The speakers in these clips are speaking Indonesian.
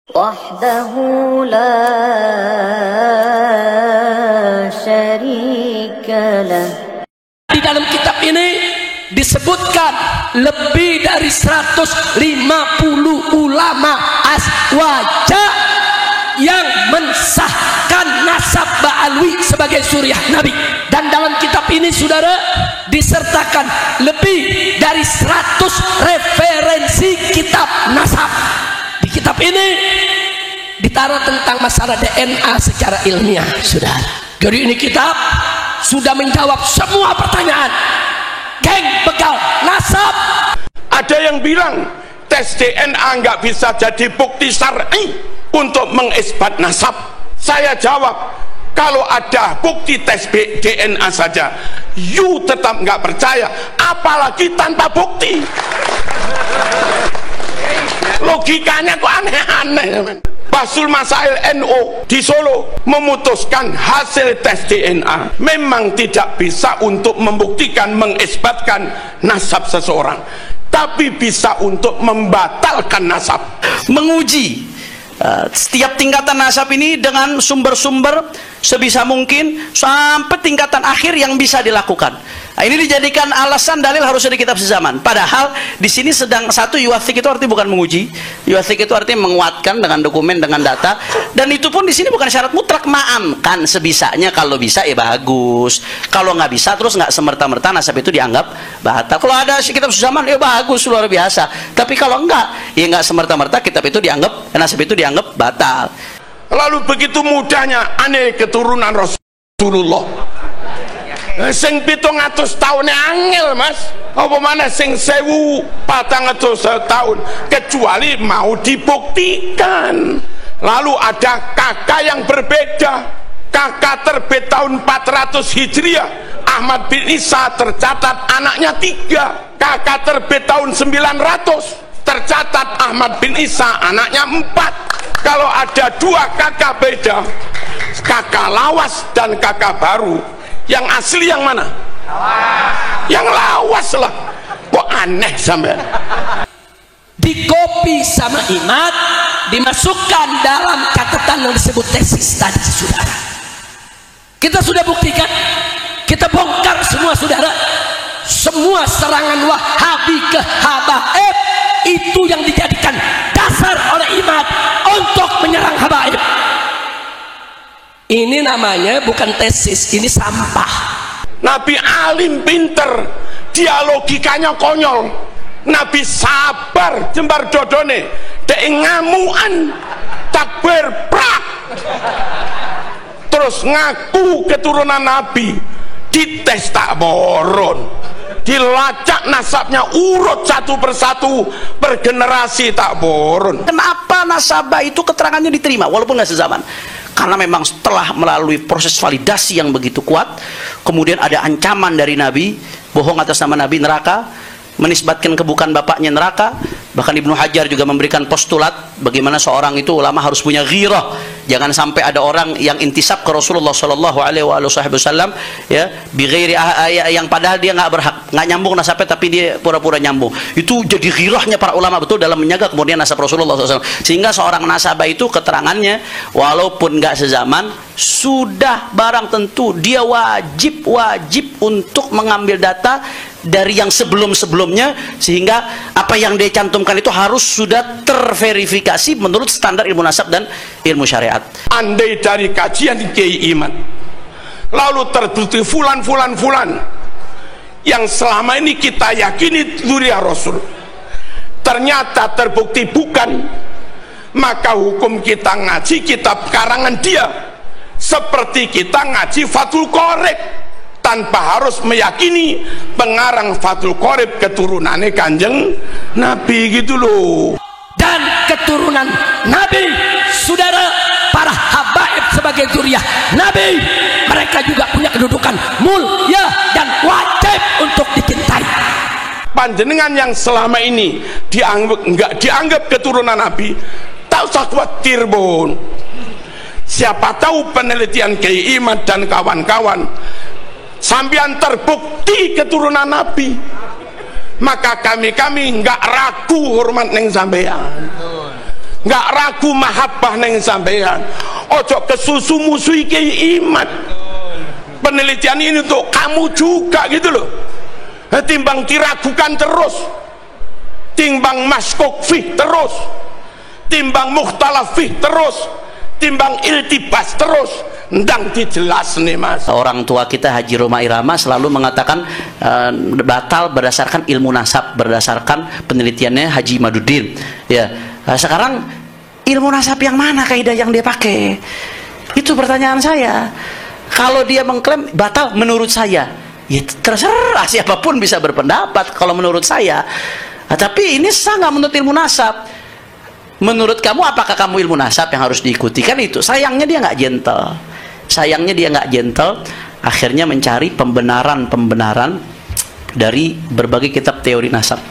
وحده لا شريك له. Di dalam kitab ini disebutkan lebih dari 150 ulama aswaja yang mensahkan nasab Ba'alwi sebagai suriah Nabi. Dan dalam kitab ini saudara disertakan lebih dari 100 referensi kitab nasab. Di kitab ini ditaruh tentang masalah DNA secara ilmiah saudara. Jadi ini kitab sudah menjawab semua pertanyaan geng begal nasab. Ada yang bilang tes DNA nggak bisa jadi bukti syar'i untuk mengisbat nasab. Saya jawab, kalau ada bukti tes DNA saja you tetap nggak percaya, apalagi tanpa bukti. Logikanya kok aneh-aneh. Basul Masail NU di Solo memutuskan hasil tes DNA memang tidak bisa untuk membuktikan, mengisbatkan nasab seseorang, tapi bisa untuk membatalkan nasab. Menguji setiap tingkatan nasab ini dengan sumber-sumber sebisa mungkin sampai tingkatan akhir yang bisa dilakukan. Nah, ini dijadikan alasan dalil harus ada kitab sezaman. Padahal di sini sedang satu yuwathik itu artinya bukan menguji. Yuwathik itu artinya menguatkan dengan dokumen, dengan data. Dan itu pun di sini bukan syarat mutlak, ma'amkan sebisanya. Kalau bisa ya bagus. Kalau nggak bisa terus nggak semerta-merta nasab itu dianggap batal. Kalau ada kitab sezaman ya bagus, luar biasa. Tapi kalau enggak ya nggak semerta-merta kitab itu dianggap, nasab itu dianggap batal. Lalu begitu mudahnya aneh keturunan Rasulullah. Sing 700 tahun angel mas, apa mana sing 1400 tahun, kecuali mau dibuktikan. Lalu ada kakak yang berbeda, kakak terbit tahun 400 Hijriah, Ahmad bin Isa tercatat anaknya 3. Kakak terbit tahun 900 tercatat Ahmad bin Isa anaknya 4. Kalau ada 2 kakak beda, kakak lawas dan kakak baru, yang asli yang mana? Lawas. Yang lawas lah. Kok aneh sampean? Di kopi sama Imad dimasukkan dalam catatan yang disebut tesis tadi saudara. Kita sudah buktikan, kita bongkar semua saudara. Semua serangan Wahabi ke habaib itu yang dijadikan dasar oleh Imad untuk menyerang habaib. Ini namanya bukan tesis, ini sampah. Nabi alim pinter, dia logikanya konyol. Nabi sabar jembar dodone, dek ngamuan takbir prak. Terus ngaku keturunan Nabi, dites tak boron, dilacak nasabnya urut satu persatu per generasi tak boron. Kenapa nasabah itu keterangannya diterima walaupun nggak sezaman? Karena memang setelah melalui proses validasi yang begitu kuat, kemudian ada ancaman dari Nabi, bohong atas nama Nabi, neraka, menisbatkan kebukan bapaknya neraka. Bahkan Ibnu Hajar juga memberikan postulat bagaimana seorang itu ulama harus punya ghirah. Jangan sampai ada orang yang intisab ke Rasulullah Shallallahu Alaihi Wasallam ya, bighairi yang padahal dia nggak berhak, nggak nyambung nasabnya tapi dia pura-pura nyambung. Itu jadi ghirahnya para ulama betul dalam menjaga kemudian nasab Rasulullah SAW. Sehingga seorang nasabah itu keterangannya walaupun nggak sezaman sudah barang tentu dia wajib untuk mengambil data dari yang sebelum-sebelumnya, sehingga apa yang dia cantumkan itu harus sudah terverifikasi menurut standar ilmu nasab dan ilmu syariat. Andai dari kajian Kiai Iman lalu terbukti fulan yang selama ini kita yakini dzurriyyah Rasul ternyata terbukti bukan, maka hukum kita ngaji kitab karangan dia seperti kita ngaji Fathul Qorib tanpa harus meyakini pengarang Fathul Qorib keturunannya Kanjeng Nabi gitu loh. Dan keturunan Nabi saudara, para habaib sebagai dzurriyyah Nabi, mereka juga punya kedudukan mulia dan wajib untuk dicintai. Panjenengan yang selama ini nggak dianggap keturunan Nabi, tak usah khawatir bon. Siapa tahu penelitian Kiai Iman dan kawan-kawan sampean terbukti keturunan Nabi, maka kami nggak ragu hormat neng sampean. nggak ragu mahabbah neng sampean. Ojo kesusu musuhi Kiai Imad. Penelitian ini untuk kamu juga gitu loh. Timbang diragukan terus, timbang maskok fih terus, timbang mukhtalaf fih terus, timbang iltibas terus, ndang dijelas nih mas. Orang tua kita Haji Roma Irama selalu mengatakan batal berdasarkan ilmu nasab, berdasarkan penelitiannya Haji Madudin. Ya, sekarang ilmu nasab yang mana kaidah yang dia pakai? Itu pertanyaan saya. Kalau dia mengklaim batal menurut saya, ya terserah, siapapun bisa berpendapat kalau menurut saya. Tapi ini sah nggak menurut ilmu nasab? Menurut kamu apakah kamu ilmu nasab yang harus diikuti? Kan itu. Sayangnya dia nggak gentle. Sayangnya dia nggak gentle. Akhirnya mencari pembenaran dari berbagai kitab teori nasab.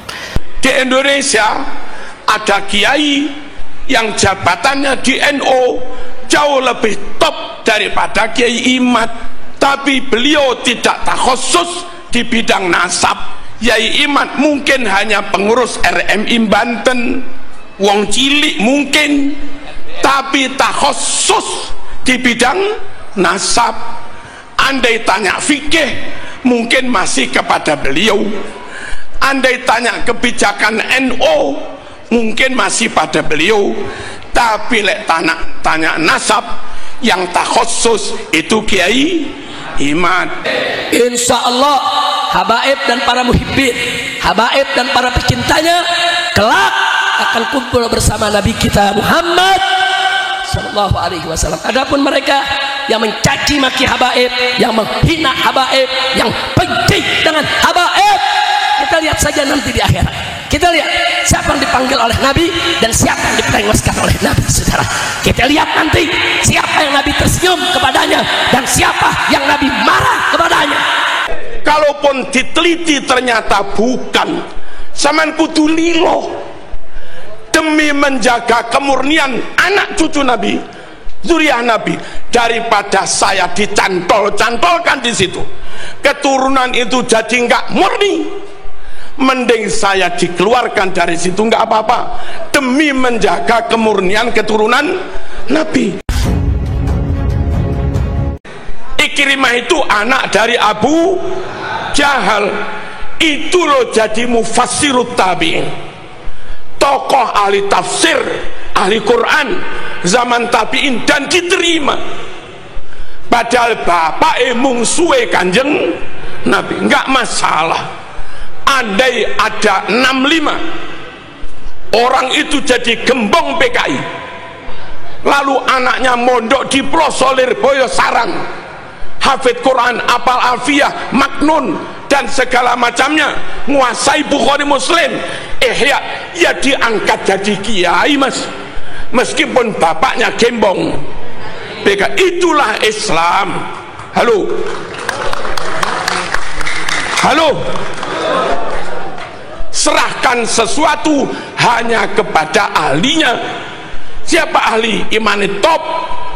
Di Indonesia ada kiai yang jabatannya di NU jauh lebih top daripada Kiai Imad, tapi beliau tidak takhusus di bidang nasab. Kiai Imad mungkin hanya pengurus RMI Banten, wong cilik mungkin, tapi takhusus di bidang nasab. Andai tanya fikih mungkin masih kepada beliau, andai tanya kebijakan NU mungkin masih pada beliau, tapi lek tanya nasab yang takhusus itu Kiai Imad. Insya Allah habaib dan para muhibbin, habaib dan para pecintanya kelak akan kumpul bersama Nabi kita Muhammad sallallahu alaihi wasallam. Adapun mereka yang mencaci maki habaib, yang menghina habaib, yang benci dengan habaib, kita lihat saja nanti di akhirat. Kita lihat siapa yang dipanggil oleh Nabi dan siapa yang dipengoskan oleh Nabi, saudara. Kita lihat nanti siapa yang Nabi tersenyum kepadanya dan siapa yang Nabi marah kepadanya. Kalaupun diteliti ternyata bukan, saman kudu lilo demi menjaga kemurnian anak cucu Nabi, zuriyah Nabi, daripada saya dicantol-cantolkan di situ, keturunan itu jadi nggak murni. Mending saya dikeluarkan dari situ nggak apa-apa demi menjaga kemurnian keturunan Nabi. Ikrimah itu anak dari Abu Jahal, itu loh jadi mufassirut tabi'in, tokoh ahli tafsir, ahli Quran zaman tabi'in, dan diterima. Padahal bapak mungsuhe Kanjeng Nabi, nggak masalah. Andai ada 65 orang itu jadi gembong PKI, lalu anaknya mondok di Plosolir Boyo Sarang, hafid Quran, apal alfiyah, maknun dan segala macamnya, nguasai Bukhari Muslim, ya diangkat jadi kiai mas, meskipun bapaknya gembong PKI. Itulah Islam. Halo, halo. Serahkan sesuatu hanya kepada ahlinya. Siapa ahli? Imani top,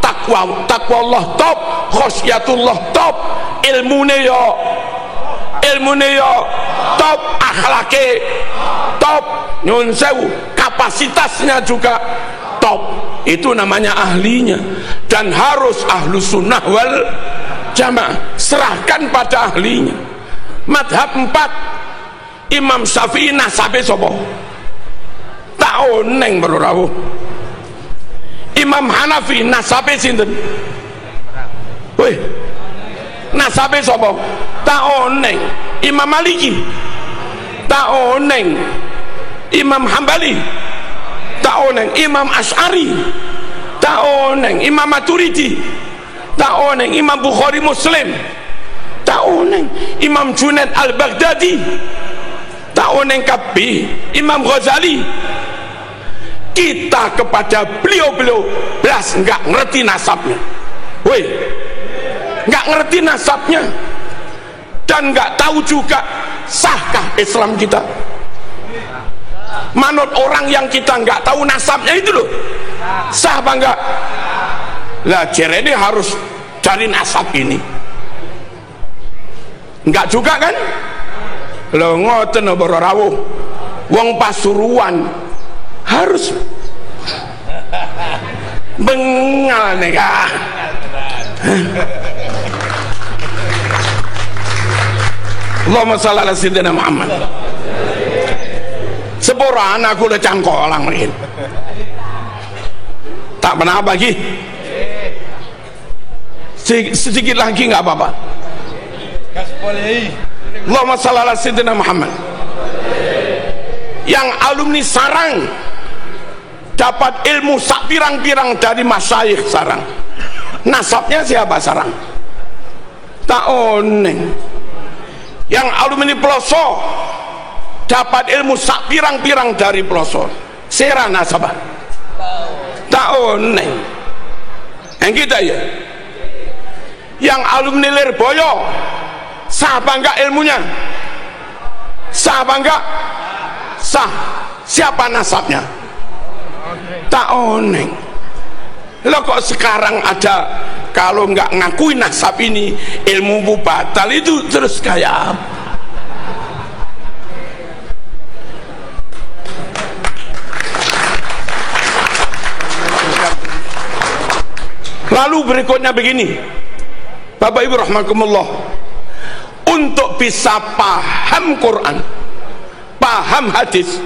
takwa Allah top, khosyatullah top, ilmune yo top, akhlake top, nyun sewu, kapasitasnya juga top. Itu namanya ahlinya, dan harus ahlu sunnah wal jamaah. Serahkan pada ahlinya. Madhab 4 Imam Syafi'i nasabe sapa? Tak oneng bro rawuh. Imam Hanafi nasabe sinten? Woi, nasabe sapa? Tak oneng. Imam Maliki tak oneng. Imam Hambali tak oneng. Imam Asy'ari tak oneng. Imam Maturidi tak oneng. Imam Bukhari Muslim tak oneng. Imam Junaid Al-Baghdadi tak oneng kabeh. Imam Ghazali, kita kepada beliau-beliau belas nggak ngerti nasabnya. Woi, nggak ngerti nasabnya, dan nggak tahu juga sahkah Islam kita. Manut orang yang kita nggak tahu nasabnya itu loh, sah apa enggak? Lah jerene harus cari nasab ini, enggak juga kan? Lo ngoten apa rawuh, wong Pasuruan harus bengal nih kak. Allahumma shalli ala sayyidina Muhammad. Seporan aku udah cangkolang mungkin. Tak pernah bagi. Sedikit lagi nggak apa-apa. Allahumma shalli ala sayyidina Muhammad. Yang alumni sarang dapat ilmu sak pirang-pirang dari masyayikh sarang. Nasabnya siapa sarang? Tak oneng. Yang alumni Peloso dapat ilmu sak pirang-pirang dari Peloso. Sera nasabah. Tak oneng. Yang kita ya. Yang alumni Lirboyo sah bangga ilmunya? Sah bangga? Sah. Siapa nasabnya? Tak oneng. Lo kok sekarang ada kalau nggak ngakui nasab ini ilmu batal itu terus kayak apa? Lalu berikutnya begini, Bapak Ibu rahimakumullah, untuk bisa paham Quran, paham hadis,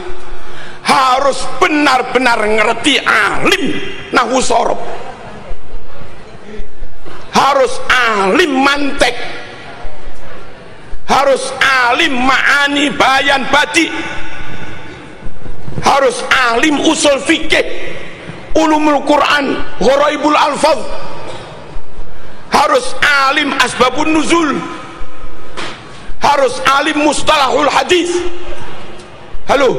harus benar-benar ngerti alim nahwu sorof, harus alim mantek, harus alim ma'ani bayan badi, harus alim usul fikih, ulumul Quran, gharaibul alfaz, harus alim asbabun nuzul, harus alim mustalahul hadis. Halo,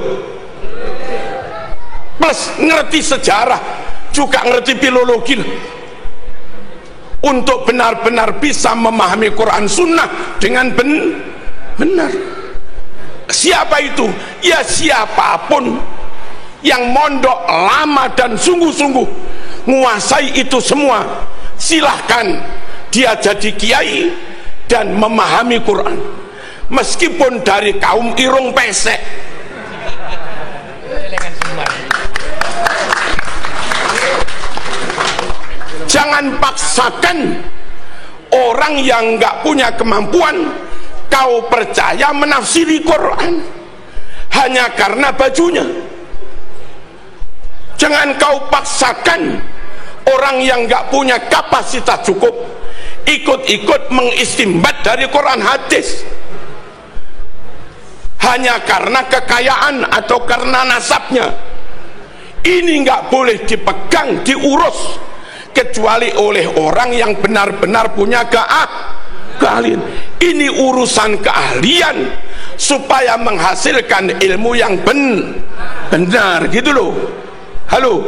plus ngerti sejarah, juga ngerti filologi, untuk benar-benar bisa memahami Quran Sunnah dengan benar. Siapa itu? Ya siapapun yang mondok lama dan sungguh-sungguh menguasai itu semua, silahkan dia jadi kiai dan memahami Quran, meskipun dari kaum irung pesek. Jangan paksakan orang yang nggak punya kemampuan kau percaya menafsiri Quran hanya karena bajunya. Jangan kau paksakan orang yang nggak punya kapasitas cukup ikut-ikut mengistimbat dari Quran hadis hanya karena kekayaan atau karena nasabnya. Ini nggak boleh dipegang, diurus kecuali oleh orang yang benar-benar punya keahlian. Ini urusan keahlian supaya menghasilkan ilmu yang benar gitu loh. Halo,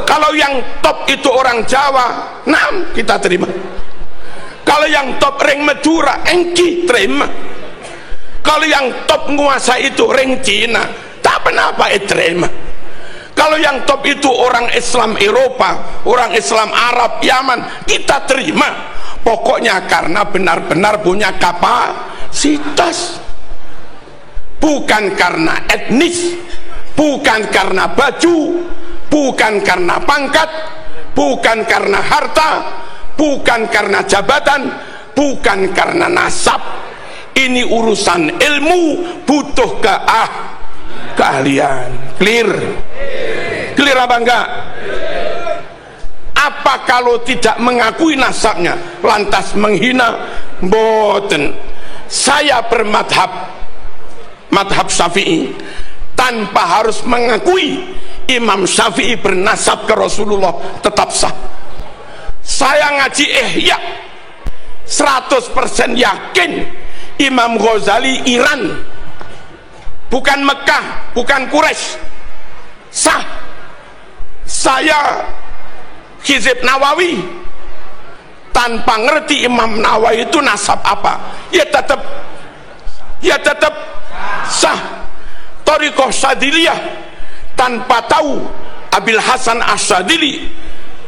kalau yang top itu orang Jawa, nah kita terima. Kalau yang top ring Madura, engki terima. Kalau yang top nguasa itu ring Cina, tak kenapa terima. Kalau yang top itu orang Islam Eropa, orang Islam Arab, Yaman, kita terima. Pokoknya karena benar-benar punya kapasitas, bukan karena etnis, bukan karena baju, bukan karena pangkat, bukan karena harta, bukan karena jabatan, bukan karena nasab. Ini urusan ilmu, butuh keahlian. Clear? Clear apa enggak? Apa kalau tidak mengakui nasabnya lantas menghina? Mboten. Saya bermadhab Syafi'i tanpa harus mengakui Imam Syafi'i bernasab ke Rasulullah, tetap sah. Saya ngaji Ihya 100% yakin Imam Ghazali Iran, bukan Mekah, bukan Quraisy, sah. Saya Hizib Nawawi tanpa ngerti Imam Nawawi itu nasab apa, ya tetap sah. Thariqah Syadiliyah tanpa tahu Abil Hasan Asyadili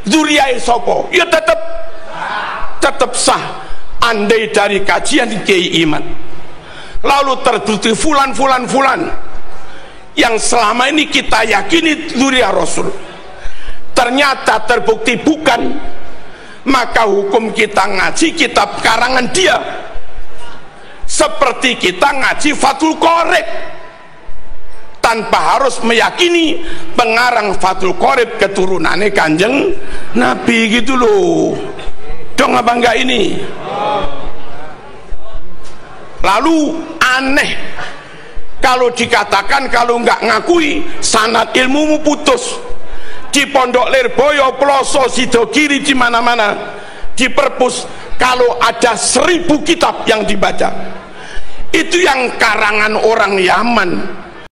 dzuriyah sopo, ya tetap sah. Andai dari kajian Kiai Iman lalu terbukti fulan yang selama ini kita yakini dzuriyah Rasul, ternyata terbukti bukan, maka hukum kita ngaji kitab karangan dia seperti kita ngaji Fathul Qorib tanpa harus meyakini pengarang Fathul Qorib keturunannya Kanjeng Nabi gitu loh. Dong apa enggak ini? Lalu aneh kalau dikatakan kalau enggak ngakui sanad ilmumu putus. Di Pondok Lirboyo, Ploso, Sidogiri, di mana-mana, di perpus, kalau ada 1000 kitab yang dibaca, itu yang karangan orang Yaman,